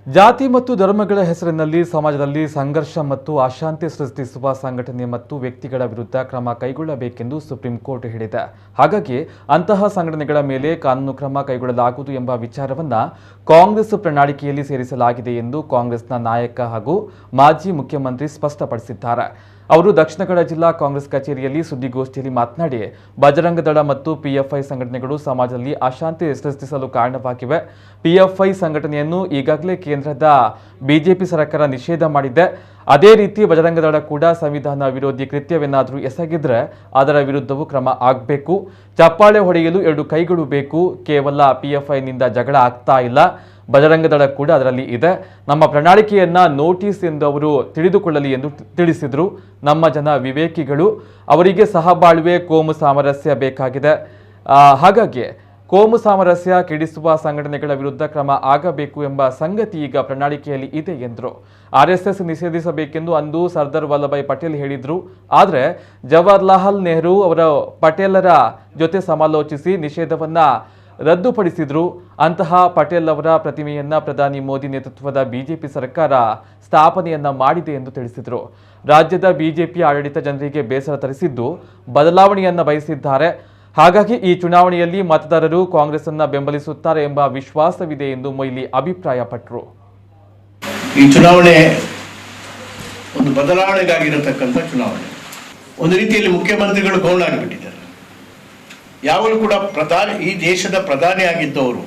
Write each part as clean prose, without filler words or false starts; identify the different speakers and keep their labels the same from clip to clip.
Speaker 1: ಜಾತಿ ಮತ್ತು ಧರ್ಮಗಳ ಹೆಸರಿನಲ್ಲಿ ಸಮಾಜದಲ್ಲಿ ಸಂಘರ್ಷ ಮತ್ತು ಅಶಾಂತಿ ಸೃಷ್ಟಿಸುವ ಸಂಘಟನೆ ಮತ್ತು ವ್ಯಕ್ತಿಗಳ ವಿರುದ್ಧ ಕ್ರಮ ಕೈಗೊಳ್ಳಬೇಕೆಂದು ಸುಪ್ರೀಂ ಕೋರ್ಟ್ ಹೇಳಿದೆ. ಹಾಗಾಗಿ ಅಂತಹ ಸಂಘಟನೆಗಳ ಮೇಲೆ ಕಾನೂನು ಕ್ರಮ ಕೈಗೊಳ್ಳಲಾಗುವುದು ಎಂಬ ವಿಚಾರವನ್ನು ಕಾಂಗ್ರೆಸ್ ಪ್ರಣಾಳಿಕೆಯಲ್ಲಿ ಸೇರಿಸಲಾಗಿದೆ ಎಂದು ಕಾಂಗ್ರೆಸ್ನ ನಾಯಕ ಹಾಗೂ ಮಾಜಿ ಮುಖ್ಯಮಂತ್ರಿ ಸ್ಪಷ್ಟಪಡಿಸಿದ್ದಾರೆ. ಅವರು ದಕ್ಷಿಣ ಕನ್ನಡ ಜಿಲ್ಲಾ ಕಾಂಗ್ರೆಸ್ ಕಚೇರಿಯಲ್ಲಿ ಸುದ್ದಿಗೋಷ್ಠಿಯಲ್ಲಿ ಮಾತನಾಡಿ, ಬಜರಂಗ ದಳ ಮತ್ತು ಪಿಎಫ್ಐ ಸಂಘಟನೆಗಳು ಸಮಾಜದಲ್ಲಿ ಅಶಾಂತಿ ಸೃಷ್ಟಿಸಲು ಕಾರಣವಾಗಿವೆ. ಪಿಎಫ್ಐ ಸಂಘಟನೆಯನ್ನು ಈಗಾಗಲೇ ಕೇಂದ್ರದ ಬಿಜೆಪಿ ಸರ್ಕಾರ ನಿಷೇಧ ಮಾಡಿದೆ. ಅದೇ ರೀತಿ ಬಜರಂಗ ದಳ ಕೂಡ ಸಂವಿಧಾನ ವಿರೋಧಿ ಕೃತ್ಯವೇನಾದರೂ ಎಸಗಿದ್ರೆ ಅದರ ವಿರುದ್ಧವೂ ಕ್ರಮ ಆಗಬೇಕು. ಚಪ್ಪಾಳೆ ಹೊಡೆಯಲು 2 ಕೈಗಳು ಬೇಕು. ಕೇವಲ ಪಿಎಫ್ಐನಿಂದ ಜಗಳ ಆಗ್ತಾ ಇಲ್ಲ, ಬಜರಂಗ ದಳ ಕೂಡ ಅದರಲ್ಲಿ ಇದೆ. ನಮ್ಮ ಪ್ರಣಾಳಿಕೆಯನ್ನ ನೋಟಿಸ್ ಎಂದು ಅವರು ತಿಳಿದುಕೊಳ್ಳಲಿ ಎಂದು ತಿಳಿಸಿದರು. ನಮ್ಮ ಜನ ವಿವೇಕಿಗಳು, ಅವರಿಗೆ ಸಹಬಾಳ್ವೆ ಕೋಮು ಸಾಮರಸ್ಯ ಬೇಕಾಗಿದೆ. ಹಾಗಾಗಿ ಕೋಮು ಸಾಮರಸ್ಯ ಕೆಡಿಸುವ ಸಂಘಟನೆಗಳ ವಿರುದ್ಧ ಕ್ರಮ ಆಗಬೇಕು ಎಂಬ ಸಂಗತಿ ಈಗ ಪ್ರಣಾಳಿಕೆಯಲ್ಲಿ ಇದೆ ಎಂದರು. ಆರ್ಎಸ್ಎಸ್ ನಿಷೇಧಿಸಬೇಕೆಂದು ಅಂದು ಸರ್ದಾರ್ ವಲ್ಲಭಾಯ್ ಪಟೇಲ್ ಹೇಳಿದ್ರು. ಆದರೆ ಜವಾಹರ್ಲಾಲ್ ನೆಹರು ಅವರ ಪಟೇಲರ ಜೊತೆ ಸಮಾಲೋಚಿಸಿ ನಿಷೇಧವನ್ನ ರದ್ದುಪಡಿಸಿದ್ರು. ಅಂತಹ ಪಟೇಲ್ ಅವರ ಪ್ರತಿಮೆಯನ್ನ ಪ್ರಧಾನಿ ಮೋದಿ ನೇತೃತ್ವದ ಬಿಜೆಪಿ ಸರ್ಕಾರ ಸ್ಥಾಪನೆಯನ್ನ ಮಾಡಿದೆ ಎಂದು ತಿಳಿಸಿದರು. ರಾಜ್ಯದ ಬಿಜೆಪಿ ಆಡಳಿತ ಜನರಿಗೆ ಬೇಸರ ತರಿಸಿದ್ದು ಬದಲಾವಣೆಯನ್ನ ಬಯಸಿದ್ದಾರೆ. ಹಾಗಾಗಿ ಈ ಚುನಾವಣೆಯಲ್ಲಿ ಮತದಾರರು ಕಾಂಗ್ರೆಸ್ ಅನ್ನ ಬೆಂಬಲಿಸುತ್ತಾರೆ ಎಂಬ ವಿಶ್ವಾಸವಿದೆ ಎಂದು ಮೊಯ್ಲಿ ಅಭಿಪ್ರಾಯಪಟ್ಟರು.
Speaker 2: ಈ ಚುನಾವಣೆ ಒಂದು ಬದಲಾವಣೆಗಾಗಿರತಕ್ಕಂಥ ಚುನಾವಣೆ. ಒಂದು ರೀತಿಯಲ್ಲಿ ಮುಖ್ಯಮಂತ್ರಿಗಳು ಗೌಣ ಆಗಿಬಿಟ್ಟಿದ್ದಾರೆ. ಯಾವಾಗಲೂ ಕೂಡ ಈ ದೇಶದ ಪ್ರಧಾನಿ ಆಗಿದ್ದವರು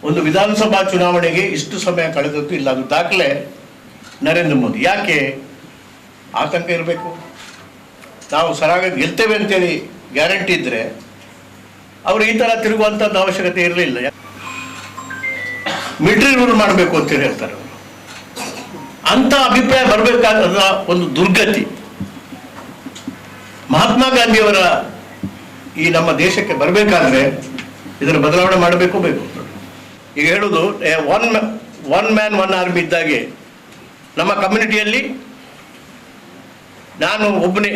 Speaker 2: ಒಂದು ವಿಧಾನಸಭಾ ಚುನಾವಣೆಗೆ ಇಷ್ಟು ಸಮಯ ಕಳೆದದ್ದು ಇಲ್ಲ. ಅದು ದಾಖಲೆ ನರೇಂದ್ರ ಮೋದಿ. ಯಾಕೆ ಆತಂಕ ಇರಬೇಕು? ನಾವು ಸರಾಗಿ ಗೆಲ್ತೇವೆ ಅಂತೇಳಿ ಗ್ಯಾರಂಟಿ ಇದ್ರೆ ಅವರು ಈ ತರ ತಿರುಗುವಂಥದ್ದು ಅವಶ್ಯಕತೆ ಇರಲಿಲ್ಲ. ಮಿಲಿಟರಿ ರೂಲ್ ಮಾಡಬೇಕು ಅಂತೇಳಿ ಹೇಳ್ತಾರೆ ಅವರು. ಅಂತ ಅಭಿಪ್ರಾಯ ಬರಬೇಕಾದ ಒಂದು ದುರ್ಗತಿ ಮಹಾತ್ಮ ಗಾಂಧಿಯವರ ಈ ನಮ್ಮ ದೇಶಕ್ಕೆ ಬರಬೇಕಾದ್ರೆ ಇದರ ಬದಲಾವಣೆ ಮಾಡಬೇಕು ಬೇಕು. ಈಗ ಹೇಳುದು ಒನ್ ಮ್ಯಾನ್ ಒನ್ ಆರ್ಮಿ ಇದ್ದಾಗೆ ನಮ್ಮ ಕಮ್ಯುನಿಟಿಯಲ್ಲಿ ನಾನು ಒಬ್ಬನೇ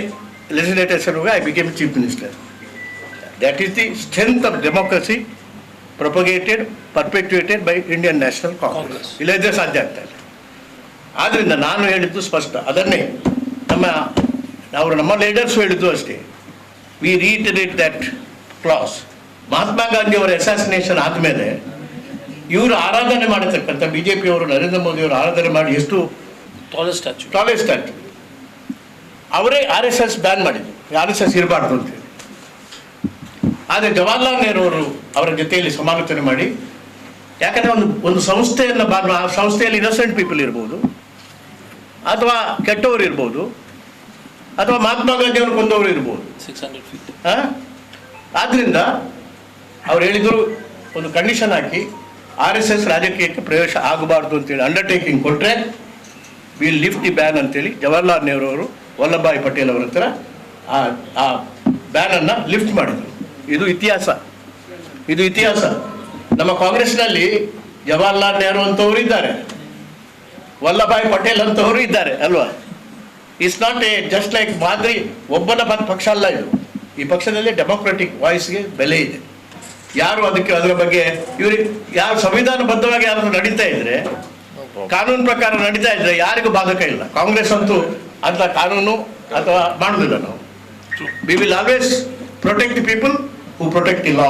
Speaker 2: legislator I became chief minister. That is the strength of democracy perpetuated by Indian National Congress. ಇಲ್ಲದೇ ಸಾಧ್ಯ ಆಗ್ತಾ ಇಲ್ಲ. ಆದ್ರಿಂದ ನಾನು ಹೇಳಿದ್ದು ಸ್ಪಷ್ಟ, ಅದನ್ನೇ ನಮ್ಮ ಲೀಡರ್ಸ್ ಹೇಳಿದ್ದು ಅಷ್ಟೇ. We reiterate that class. Mahatma Gandhi ಅವರ ಅಸಾಸಿನೇಷನ್ ಆದಮೇಲೆ ಇವರು ಆರಾಧನೆ ಮಾಡತಕ್ಕಂಥ ಬಿಜೆಪಿಯವರು ನರೇಂದ್ರ ಮೋದಿ ಅವರು ಆರಾಧನೆ ಮಾಡಿ ಎಷ್ಟು ಟಾಲೆಸ್ಟ್ ಸ್ಟ್ಯಾಚ್ಯೂ ಅವರೇ RSS ಬ್ಯಾನ್ ಮಾಡಿದ್ರು. RSS ಇರಬಾರ್ದು ಅಂತೇಳಿ. ಆದರೆ ಜವಾಹರ್ಲಾಲ್ ನೆಹರು ಅವರು ಅವರ ಜೊತೆಯಲ್ಲಿ ಸಮಾಲೋಚನೆ ಮಾಡಿ, ಯಾಕಂದ್ರೆ ಒಂದು ಸಂಸ್ಥೆಯನ್ನು ಆ ಸಂಸ್ಥೆಯಲ್ಲಿ ಇನ್ನೋಸೆಂಟ್ ಪೀಪಲ್ ಇರ್ಬೋದು, ಅಥವಾ ಕೆಟ್ಟವರು ಇರ್ಬೋದು, ಅಥವಾ ಮಹಾತ್ಮ ಗಾಂಧಿ ಅವರು ಕೊಂದವರು ಇರ್ಬೋದು. 600 feet. ಆದ್ರಿಂದ ಅವ್ರು ಹೇಳಿದ್ರು, ಒಂದು ಕಂಡೀಷನ್ ಹಾಕಿ RSS ರಾಜಕೀಯಕ್ಕೆ ಪ್ರವೇಶ ಆಗಬಾರ್ದು ಅಂತೇಳಿ ಅಂಡರ್ಟೇಕಿಂಗ್ ಕೊಟ್ಟರೆ ವಿಲ್ ಲಿಫ್ಟ್ ದಿ ಬ್ಯಾನ್ ಅಂತೇಳಿ ಜವಾಹರ್ಲಾಲ್ ನೆಹರು ಅವರು ವಲ್ಲಭಾಯ್ ಪಟೇಲ್ ಅವರ ಹತ್ರ ಆ ಬ್ಯಾನ್ ಅನ್ನ ಲಿಫ್ಟ್ ಮಾಡಿದ್ರು. ಇದು ಇತಿಹಾಸ. ನಮ್ಮ ಕಾಂಗ್ರೆಸ್ನಲ್ಲಿ ಜವಾಹರ್ಲಾಲ್ ನೆಹರು ಅಂತವರು ಇದ್ದಾರೆ, ವಲ್ಲಭಾಯ್ ಪಟೇಲ್ ಅಂತವರು ಇದ್ದಾರೆ ಅಲ್ವಾ. ಇಟ್ಸ್ ನಾಟ್ ಜಸ್ಟ್ ಲೈಕ್ ಮಾದರಿ ಒಬ್ಬನ ಪಕ್ಷ ಅಲ್ಲ ಇದು. ಈ ಪಕ್ಷದಲ್ಲಿ ಡೆಮೋಕ್ರೆಟಿಕ್ ವಾಯ್ಸ್ಗೆ ಬೆಲೆ ಇದೆ. ಯಾರು ಅದರ ಬಗ್ಗೆ ಯಾರು ಸಂವಿಧಾನಬದ್ಧವಾಗಿ ಯಾರು ನಡೀತಾ ಇದ್ರೆ, ಕಾನೂನು ಪ್ರಕಾರ ನಡೀತಾ ಇದ್ರೆ ಯಾರಿಗೂ ಬಾಧಕ ಇಲ್ಲ. ಕಾಂಗ್ರೆಸ್ ಅಂತೂ ಅಂತ ಕಾನೂನು ಅಥವಾ ಮಾಡುದಿಲ್ಲ. ನಾವು we will always protect the people who protect the law.